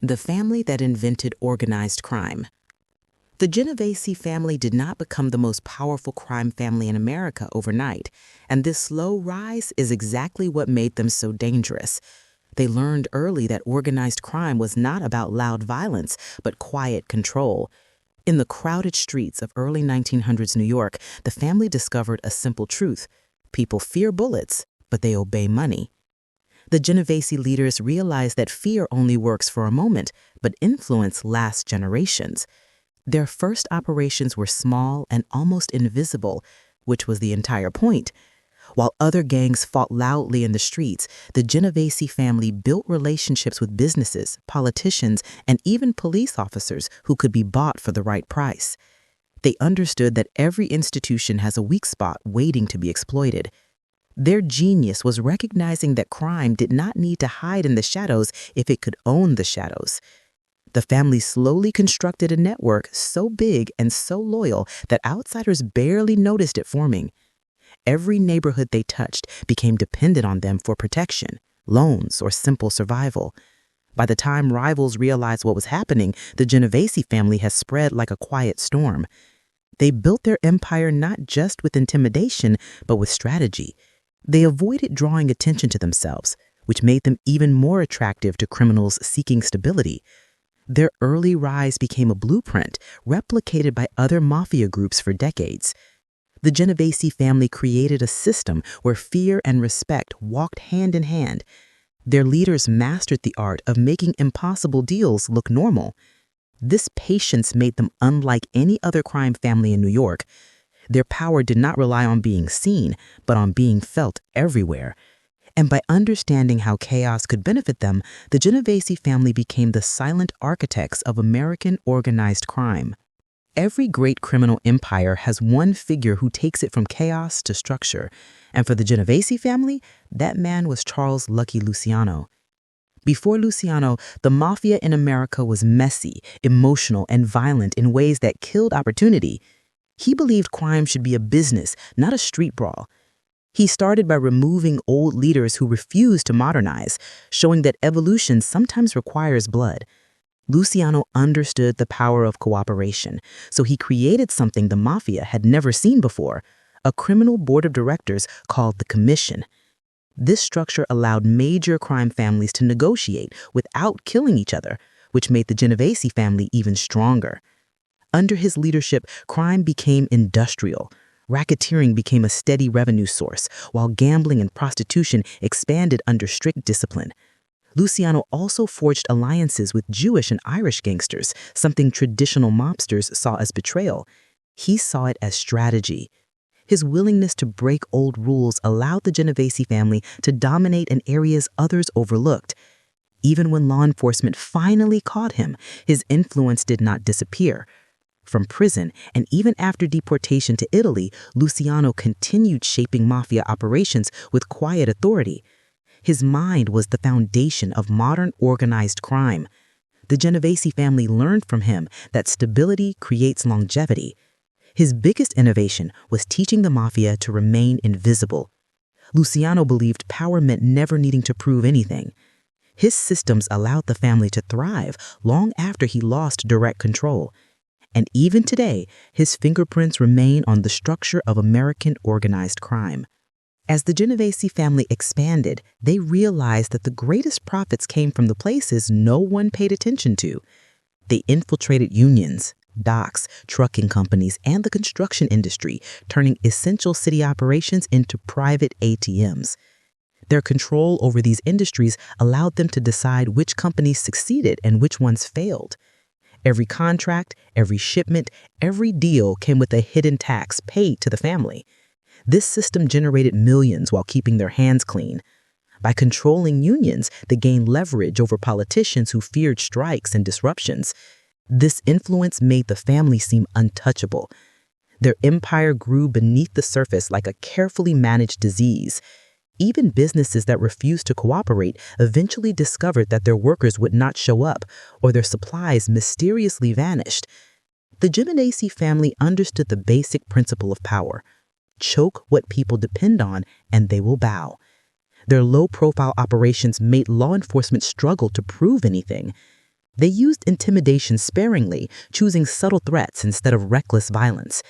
The family that invented organized crime. The Genovese family did not become the most powerful crime family in America overnight, and this slow rise is exactly what made them so dangerous. They learned early that organized crime was not about loud violence, but quiet control. In the crowded streets of early 1900s New York, the family discovered a simple truth. People fear bullets, but they obey money. The Genovese leaders realized that fear only works for a moment, but influence lasts generations. Their first operations were small and almost invisible, which was the entire point. While other gangs fought loudly in the streets, the Genovese family built relationships with businesses, politicians, and even police officers who could be bought for the right price. They understood that every institution has a weak spot waiting to be exploited. Their genius was recognizing that crime did not need to hide in the shadows if it could own the shadows. The family slowly constructed a network so big and so loyal that outsiders barely noticed it forming. Every neighborhood they touched became dependent on them for protection, loans, or simple survival. By the time rivals realized what was happening, the Genovese family has spread like a quiet storm. They built their empire not just with intimidation, but with strategy. They avoided drawing attention to themselves, which made them even more attractive to criminals seeking stability. Their early rise became a blueprint replicated by other mafia groups for decades. The Genovese family created a system where fear and respect walked hand in hand. Their leaders mastered the art of making impossible deals look normal. This patience made them unlike any other crime family in New York. Their power did not rely on being seen, but on being felt everywhere. And by understanding how chaos could benefit them, the Genovese family became the silent architects of American organized crime. Every great criminal empire has one figure who takes it from chaos to structure, and for the Genovese family, that man was Charles Lucky Luciano. Before Luciano, the mafia in America was messy, emotional, and violent in ways that killed opportunity. He believed crime should be a business, not a street brawl. He started by removing old leaders who refused to modernize, showing that evolution sometimes requires blood. Luciano understood the power of cooperation, so he created something the mafia had never seen before, a criminal board of directors called the Commission. This structure allowed major crime families to negotiate without killing each other, which made the Genovese family even stronger. Under his leadership, crime became industrial. Racketeering became a steady revenue source, while gambling and prostitution expanded under strict discipline. Luciano also forged alliances with Jewish and Irish gangsters, something traditional mobsters saw as betrayal. He saw it as strategy. His willingness to break old rules allowed the Genovese family to dominate in areas others overlooked. Even when law enforcement finally caught him, his influence did not disappear. From prison, and even after deportation to Italy, Luciano continued shaping mafia operations with quiet authority. His mind was the foundation of modern organized crime. The Genovese family learned from him that stability creates longevity. His biggest innovation was teaching the mafia to remain invisible. Luciano believed power meant never needing to prove anything. His systems allowed the family to thrive long after he lost direct control. And even today, his fingerprints remain on the structure of American organized crime. As the Genovese family expanded, they realized that the greatest profits came from the places no one paid attention to. They infiltrated unions, docks, trucking companies, and the construction industry, turning essential city operations into private ATMs. Their control over these industries allowed them to decide which companies succeeded and which ones failed. Every contract, every shipment, every deal came with a hidden tax paid to the family. This system generated millions while keeping their hands clean. By controlling unions, they gained leverage over politicians who feared strikes and disruptions. This influence made the family seem untouchable. Their empire grew beneath the surface like a carefully managed disease. Even businesses that refused to cooperate eventually discovered that their workers would not show up, or their supplies mysteriously vanished. The Genovese family understood the basic principle of power. Choke what people depend on, and they will bow. Their low-profile operations made law enforcement struggle to prove anything. They used intimidation sparingly, choosing subtle threats instead of reckless violence.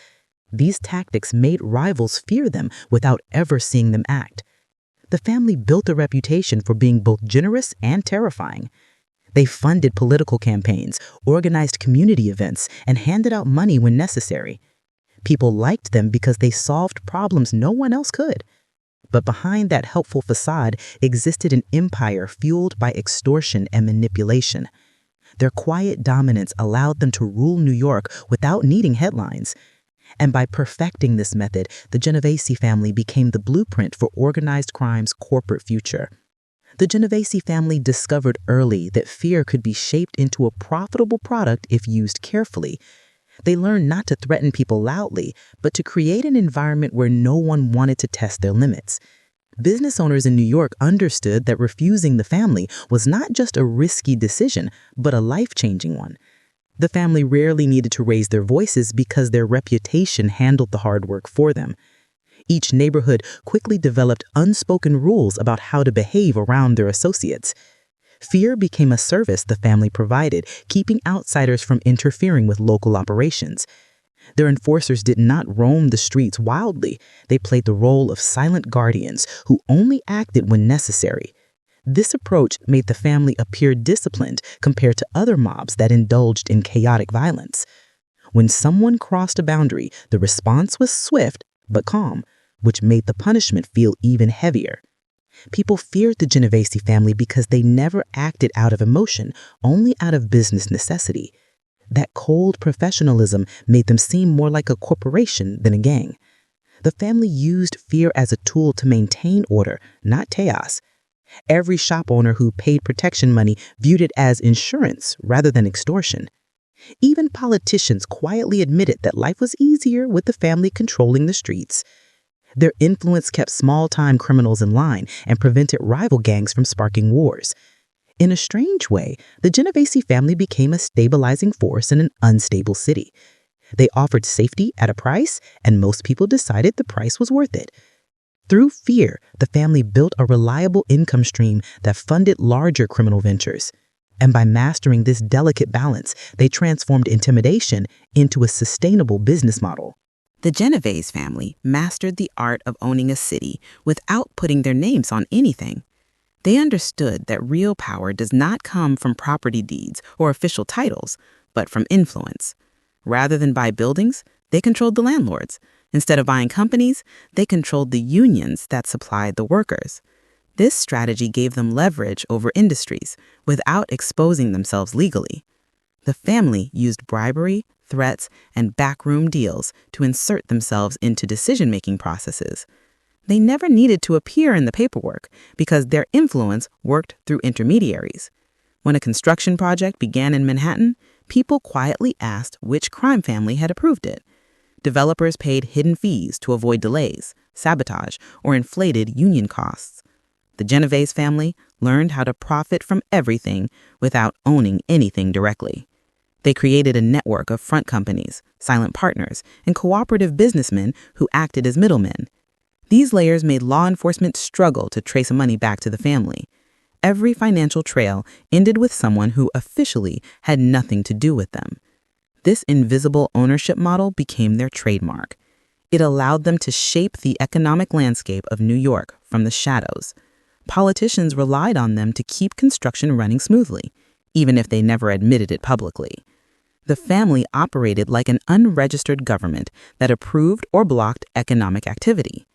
These tactics made rivals fear them without ever seeing them act. The family built a reputation for being both generous and terrifying. They funded political campaigns, organized community events, and handed out money when necessary. People liked them because they solved problems no one else could. But behind that helpful facade existed an empire fueled by extortion and manipulation. Their quiet dominance allowed them to rule New York without needing headlines. And by perfecting this method, the Genovese family became the blueprint for organized crime's corporate future. The Genovese family discovered early that fear could be shaped into a profitable product if used carefully. They learned not to threaten people loudly, but to create an environment where no one wanted to test their limits. Business owners in New York understood that refusing the family was not just a risky decision, but a life-changing one. The family rarely needed to raise their voices because their reputation handled the hard work for them. Each neighborhood quickly developed unspoken rules about how to behave around their associates. Fear became a service the family provided, keeping outsiders from interfering with local operations. Their enforcers did not roam the streets wildly. They played the role of silent guardians who only acted when necessary. This approach made the family appear disciplined compared to other mobs that indulged in chaotic violence. When someone crossed a boundary, the response was swift but calm, which made the punishment feel even heavier. People feared the Genovese family because they never acted out of emotion, only out of business necessity. That cold professionalism made them seem more like a corporation than a gang. The family used fear as a tool to maintain order, not chaos. Every shop owner who paid protection money viewed it as insurance rather than extortion. Even politicians quietly admitted that life was easier with the family controlling the streets. Their influence kept small-time criminals in line and prevented rival gangs from sparking wars. In a strange way, the Genovese family became a stabilizing force in an unstable city. They offered safety at a price, and most people decided the price was worth it. Through fear, the family built a reliable income stream that funded larger criminal ventures. And by mastering this delicate balance, they transformed intimidation into a sustainable business model. The Genovese family mastered the art of owning a city without putting their names on anything. They understood that real power does not come from property deeds or official titles, but from influence. Rather than buy buildings, they controlled the landlords. Instead of buying companies, they controlled the unions that supplied the workers. This strategy gave them leverage over industries without exposing themselves legally. The family used bribery, threats, and backroom deals to insert themselves into decision-making processes. They never needed to appear in the paperwork because their influence worked through intermediaries. When a construction project began in Manhattan, people quietly asked which crime family had approved it. Developers paid hidden fees to avoid delays, sabotage, or inflated union costs. The Genovese family learned how to profit from everything without owning anything directly. They created a network of front companies, silent partners, and cooperative businessmen who acted as middlemen. These layers made law enforcement struggle to trace money back to the family. Every financial trail ended with someone who officially had nothing to do with them. This invisible ownership model became their trademark. It allowed them to shape the economic landscape of New York from the shadows. Politicians relied on them to keep construction running smoothly, even if they never admitted it publicly. The family operated like an unregistered government that approved or blocked economic activity.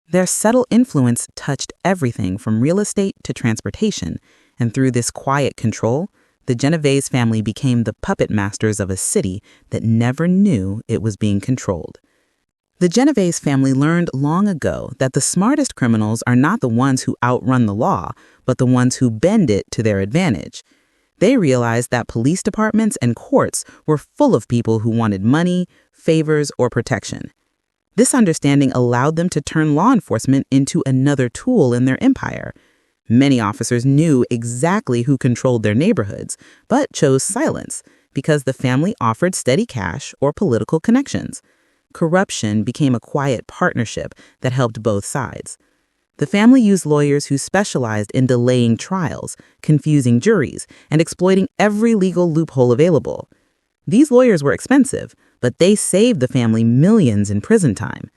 Their subtle influence touched everything from real estate to transportation, and through this quiet control, the Genovese family became the puppet masters of a city that never knew it was being controlled. The Genovese family learned long ago that the smartest criminals are not the ones who outrun the law, but the ones who bend it to their advantage. They realized that police departments and courts were full of people who wanted money, favors, or protection. This understanding allowed them to turn law enforcement into another tool in their empire. Many officers knew exactly who controlled their neighborhoods, but chose silence because the family offered steady cash or political connections. Corruption became a quiet partnership that helped both sides. The family used lawyers who specialized in delaying trials, confusing juries, and exploiting every legal loophole available. These lawyers were expensive, but they saved the family millions in prison time.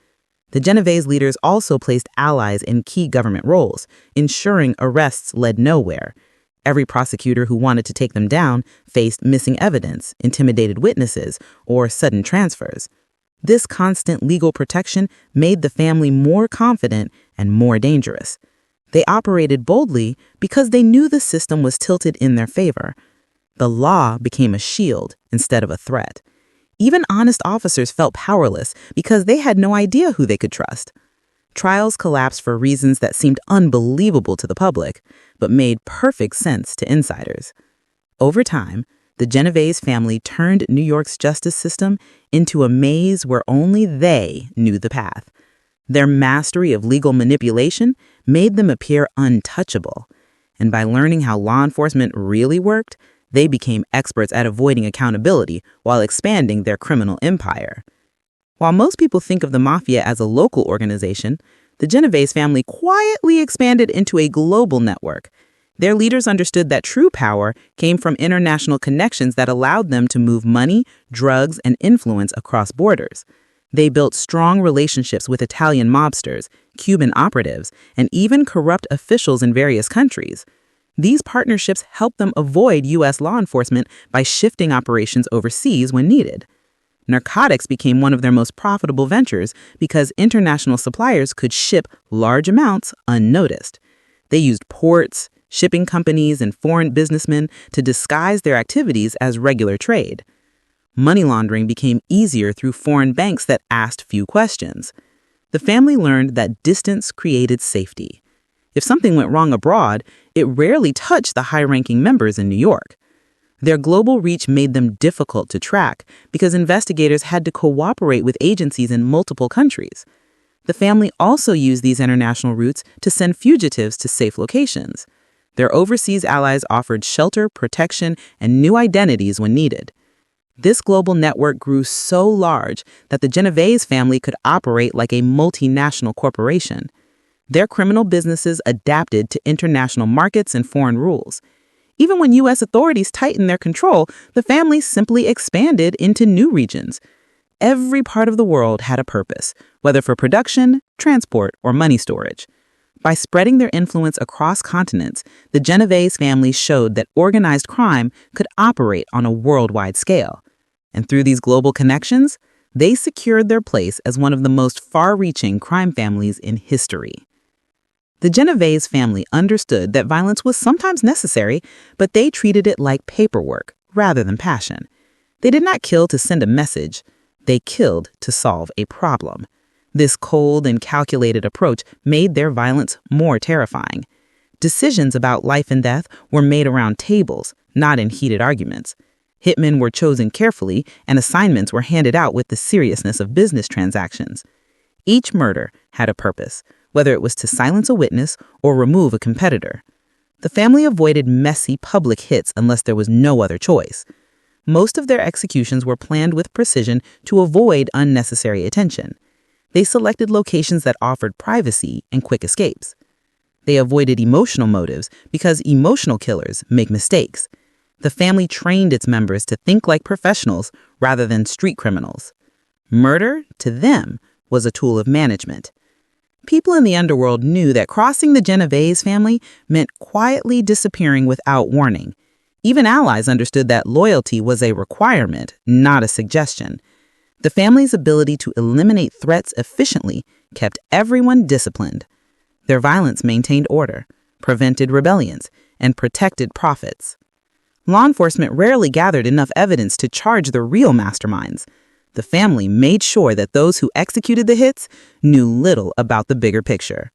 The Genovese leaders also placed allies in key government roles, ensuring arrests led nowhere. Every prosecutor who wanted to take them down faced missing evidence, intimidated witnesses, or sudden transfers. This constant legal protection made the family more confident and more dangerous. They operated boldly because they knew the system was tilted in their favor. The law became a shield instead of a threat. Even honest officers felt powerless because they had no idea who they could trust. Trials collapsed for reasons that seemed unbelievable to the public, but made perfect sense to insiders. Over time, the Genovese family turned New York's justice system into a maze where only they knew the path. Their mastery of legal manipulation made them appear untouchable, and by learning how law enforcement really worked, they became experts at avoiding accountability while expanding their criminal empire. While most people think of the mafia as a local organization, the Genovese family quietly expanded into a global network. Their leaders understood that true power came from international connections that allowed them to move money, drugs, and influence across borders. They built strong relationships with Italian mobsters, Cuban operatives, and even corrupt officials in various countries. These partnerships helped them avoid U.S. law enforcement by shifting operations overseas when needed. Narcotics became one of their most profitable ventures because international suppliers could ship large amounts unnoticed. They used ports, shipping companies, and foreign businessmen to disguise their activities as regular trade. Money laundering became easier through foreign banks that asked few questions. The family learned that distance created safety. If something went wrong abroad, it rarely touched the high-ranking members in New York. Their global reach made them difficult to track because investigators had to cooperate with agencies in multiple countries. The family also used these international routes to send fugitives to safe locations. Their overseas allies offered shelter, protection, and new identities when needed. This global network grew so large that the Genovese family could operate like a multinational corporation. Their criminal businesses adapted to international markets and foreign rules. Even when U.S. authorities tightened their control, the family simply expanded into new regions. Every part of the world had a purpose, whether for production, transport, or money storage. By spreading their influence across continents, the Genovese family showed that organized crime could operate on a worldwide scale. And through these global connections, they secured their place as one of the most far-reaching crime families in history. The Genovese family understood that violence was sometimes necessary, but they treated it like paperwork rather than passion. They did not kill to send a message. They killed to solve a problem. This cold and calculated approach made their violence more terrifying. Decisions about life and death were made around tables, not in heated arguments. Hitmen were chosen carefully, and assignments were handed out with the seriousness of business transactions. Each murder had a purpose, whether it was to silence a witness or remove a competitor. The family avoided messy public hits unless there was no other choice. Most of their executions were planned with precision to avoid unnecessary attention. They selected locations that offered privacy and quick escapes. They avoided emotional motives because emotional killers make mistakes. The family trained its members to think like professionals rather than street criminals. Murder, to them, was a tool of management. People in the underworld knew that crossing the Genovese family meant quietly disappearing without warning. Even allies understood that loyalty was a requirement, not a suggestion. The family's ability to eliminate threats efficiently kept everyone disciplined. Their violence maintained order, prevented rebellions, and protected profits. Law enforcement rarely gathered enough evidence to charge the real masterminds. The family made sure that those who executed the hits knew little about the bigger picture.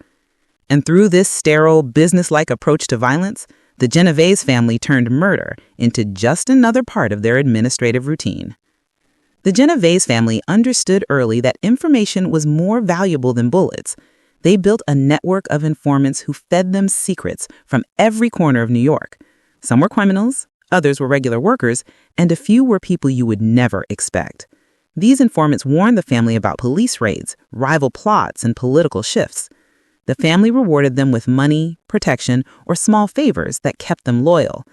And through this sterile, business-like approach to violence, the Genovese family turned murder into just another part of their administrative routine. The Genovese family understood early that information was more valuable than bullets. They built a network of informants who fed them secrets from every corner of New York. Some were criminals, others were regular workers, and a few were people you would never expect. These informants warned the family about police raids, rival plots, and political shifts. The family rewarded them with money, protection, or small favors that kept them loyal.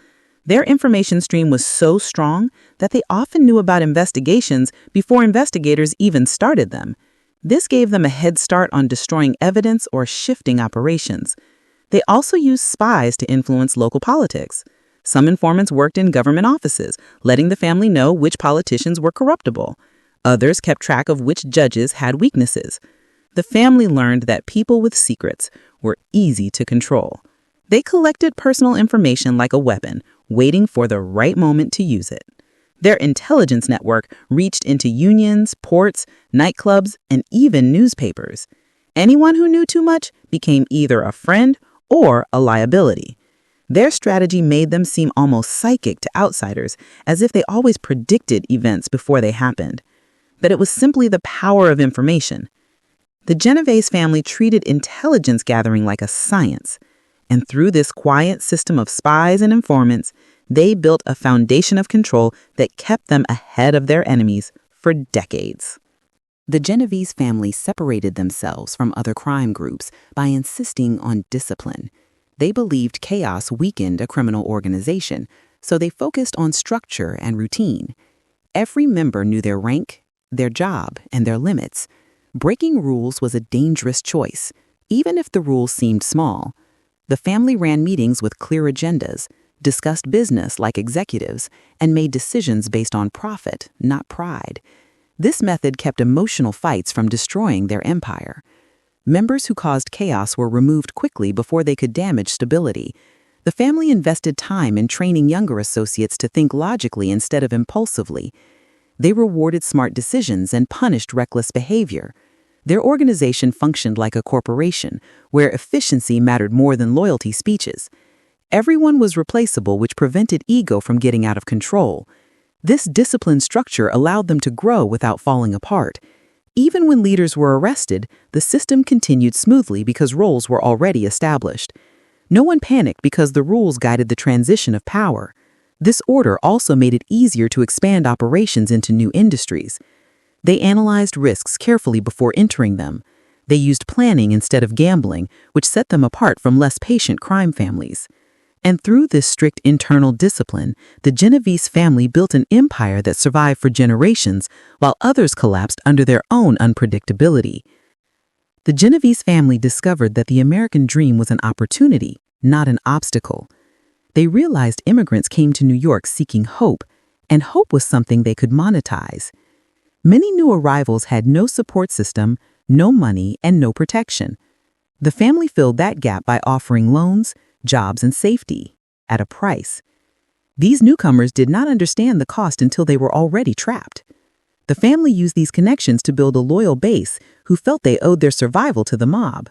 Their information stream was so strong that they often knew about investigations before investigators even started them. This gave them a head start on destroying evidence or shifting operations. They also used spies to influence local politics. Some informants worked in government offices, letting the family know which politicians were corruptible. Others kept track of which judges had weaknesses. The family learned that people with secrets were easy to control. They collected personal information like a weapon, waiting for the right moment to use it. Their intelligence network reached into unions, ports, nightclubs, and even newspapers. Anyone who knew too much became either a friend or a liability. Their strategy made them seem almost psychic to outsiders, as if they always predicted events before they happened. But it was simply the power of information. The Genovese family treated intelligence gathering like a science, and through this quiet system of spies and informants, they built a foundation of control that kept them ahead of their enemies for decades. The Genovese family separated themselves from other crime groups by insisting on discipline. They believed chaos weakened a criminal organization, so they focused on structure and routine. Every member knew their rank, their job, and their limits. Breaking rules was a dangerous choice, even if the rules seemed small. The family ran meetings with clear agendas, discussed business like executives, and made decisions based on profit, not pride. This method kept emotional fights from destroying their empire. Members who caused chaos were removed quickly before they could damage stability. The family invested time in training younger associates to think logically instead of impulsively. They rewarded smart decisions and punished reckless behavior. Their organization functioned like a corporation, where efficiency mattered more than loyalty speeches. Everyone was replaceable, which prevented ego from getting out of control. This disciplined structure allowed them to grow without falling apart. Even when leaders were arrested, the system continued smoothly because roles were already established. No one panicked because the rules guided the transition of power. This order also made it easier to expand operations into new industries. They analyzed risks carefully before entering them. They used planning instead of gambling, which set them apart from less patient crime families. And through this strict internal discipline, the Genovese family built an empire that survived for generations, while others collapsed under their own unpredictability. The Genovese family discovered that the American dream was an opportunity, not an obstacle. They realized immigrants came to New York seeking hope, and hope was something they could monetize. Many new arrivals had no support system, no money, and no protection. The family filled that gap by offering loans, jobs, and safety at a price. These newcomers did not understand the cost until they were already trapped. The family used these connections to build a loyal base who felt they owed their survival to the mob.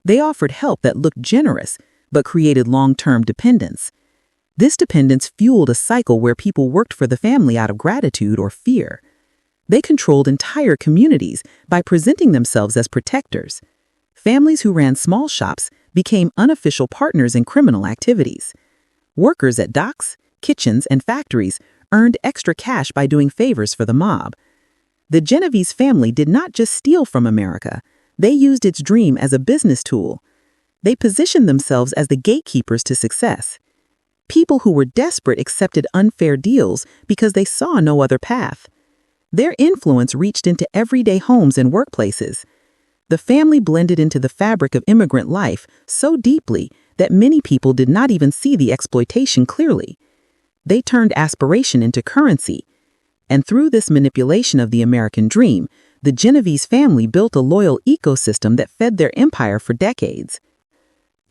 They offered help that looked generous, but created long-term dependence. This dependence fueled a cycle where people worked for the family out of gratitude or fear. They controlled entire communities by presenting themselves as protectors. Families who ran small shops became unofficial partners in criminal activities. Workers at docks, kitchens, and factories earned extra cash by doing favors for the mob. The Genovese family did not just steal from America. They used its dream as a business tool. They positioned themselves as the gatekeepers to success. People who were desperate accepted unfair deals because they saw no other path. Their influence reached into everyday homes and workplaces. The family blended into the fabric of immigrant life so deeply that many people did not even see the exploitation clearly. They turned aspiration into currency. And through this manipulation of the American dream, the Genovese family built a loyal ecosystem that fed their empire for decades.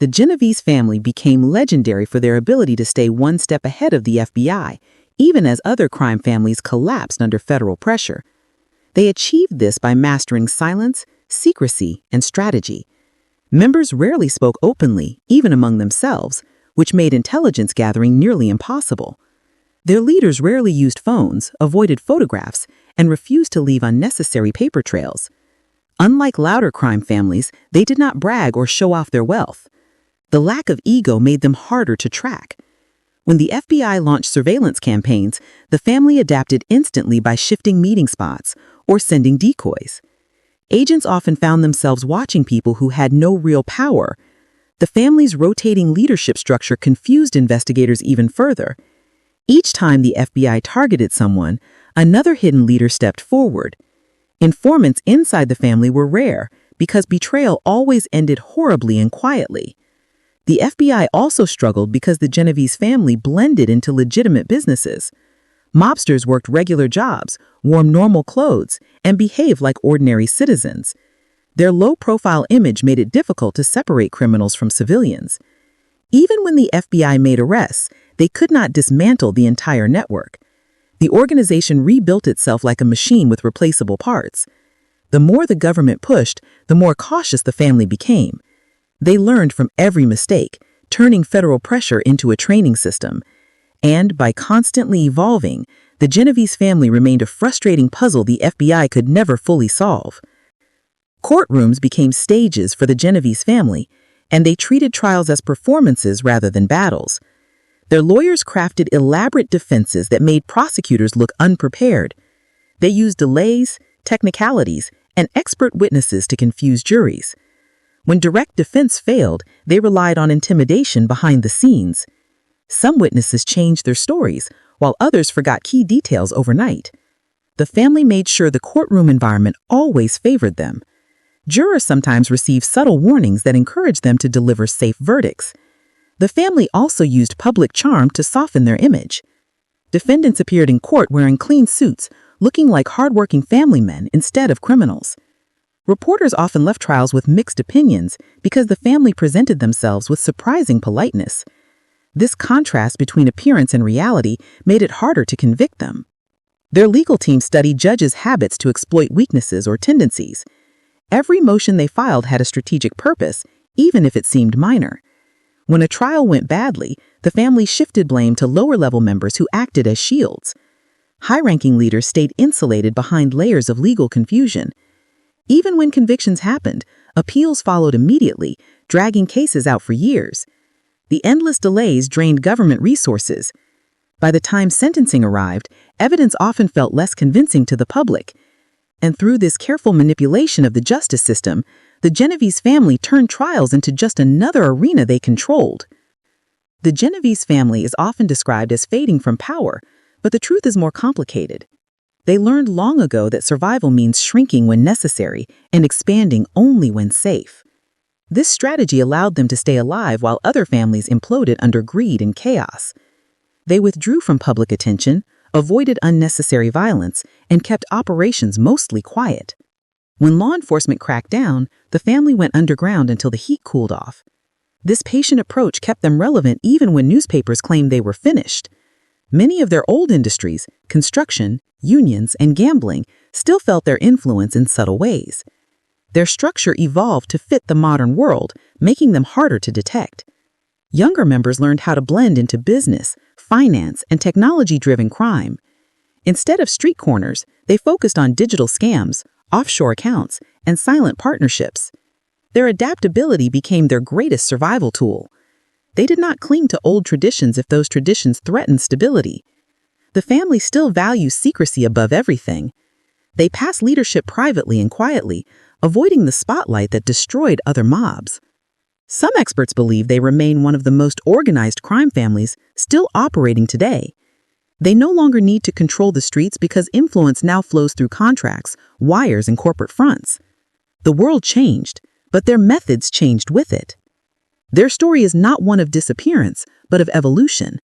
The Genovese family became legendary for their ability to stay one step ahead of the FBI, even as other crime families collapsed under federal pressure. They achieved this by mastering silence, secrecy, and strategy. Members rarely spoke openly, even among themselves, which made intelligence gathering nearly impossible. Their leaders rarely used phones, avoided photographs, and refused to leave unnecessary paper trails. Unlike louder crime families, they did not brag or show off their wealth. The lack of ego made them harder to track. When the FBI launched surveillance campaigns, the family adapted instantly by shifting meeting spots or sending decoys. Agents often found themselves watching people who had no real power. The family's rotating leadership structure confused investigators even further. Each time the FBI targeted someone, another hidden leader stepped forward. Informants inside the family were rare because betrayal always ended horribly and quietly. The FBI also struggled because the Genovese family blended into legitimate businesses. Mobsters worked regular jobs, wore normal clothes, and behaved like ordinary citizens. Their low-profile image made it difficult to separate criminals from civilians. Even when the FBI made arrests, they could not dismantle the entire network. The organization rebuilt itself like a machine with replaceable parts. The more the government pushed, the more cautious the family became. They learned from every mistake, turning federal pressure into a training system. And by constantly evolving, the Genovese family remained a frustrating puzzle the FBI could never fully solve. Courtrooms became stages for the Genovese family, and they treated trials as performances rather than battles. Their lawyers crafted elaborate defenses that made prosecutors look unprepared. They used delays, technicalities, and expert witnesses to confuse juries. When direct defense failed, they relied on intimidation behind the scenes. Some witnesses changed their stories, while others forgot key details overnight. The family made sure the courtroom environment always favored them. Jurors sometimes received subtle warnings that encouraged them to deliver safe verdicts. The family also used public charm to soften their image. Defendants appeared in court wearing clean suits, looking like hardworking family men instead of criminals. Reporters often left trials with mixed opinions because the family presented themselves with surprising politeness. This contrast between appearance and reality made it harder to convict them. Their legal team studied judges' habits to exploit weaknesses or tendencies. Every motion they filed had a strategic purpose, even if it seemed minor. When a trial went badly, the family shifted blame to lower-level members who acted as shields. High-ranking leaders stayed insulated behind layers of legal confusion. Even when convictions happened, appeals followed immediately, dragging cases out for years. The endless delays drained government resources. By the time sentencing arrived, evidence often felt less convincing to the public. And through this careful manipulation of the justice system, the Genovese family turned trials into just another arena they controlled. The Genovese family is often described as fading from power, but the truth is more complicated. They learned long ago that survival means shrinking when necessary and expanding only when safe. This strategy allowed them to stay alive while other families imploded under greed and chaos. They withdrew from public attention, avoided unnecessary violence, and kept operations mostly quiet. When law enforcement cracked down, the family went underground until the heat cooled off. This patient approach kept them relevant even when newspapers claimed they were finished. Many of their old industries, construction, unions, and gambling, still felt their influence in subtle ways. Their structure evolved to fit the modern world, making them harder to detect. Younger members learned how to blend into business, finance, and technology-driven crime. Instead of street corners, they focused on digital scams, offshore accounts, and silent partnerships. Their adaptability became their greatest survival tool. They did not cling to old traditions if those traditions threatened stability. The family still values secrecy above everything. They pass leadership privately and quietly, avoiding the spotlight that destroyed other mobs. Some experts believe they remain one of the most organized crime families still operating today. They no longer need to control the streets because influence now flows through contracts, wires, and corporate fronts. The world changed, but their methods changed with it. Their story is not one of disappearance, but of evolution.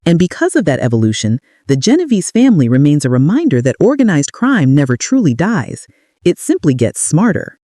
And because of that evolution, the Genovese family remains a reminder that organized crime never truly dies. It simply gets smarter.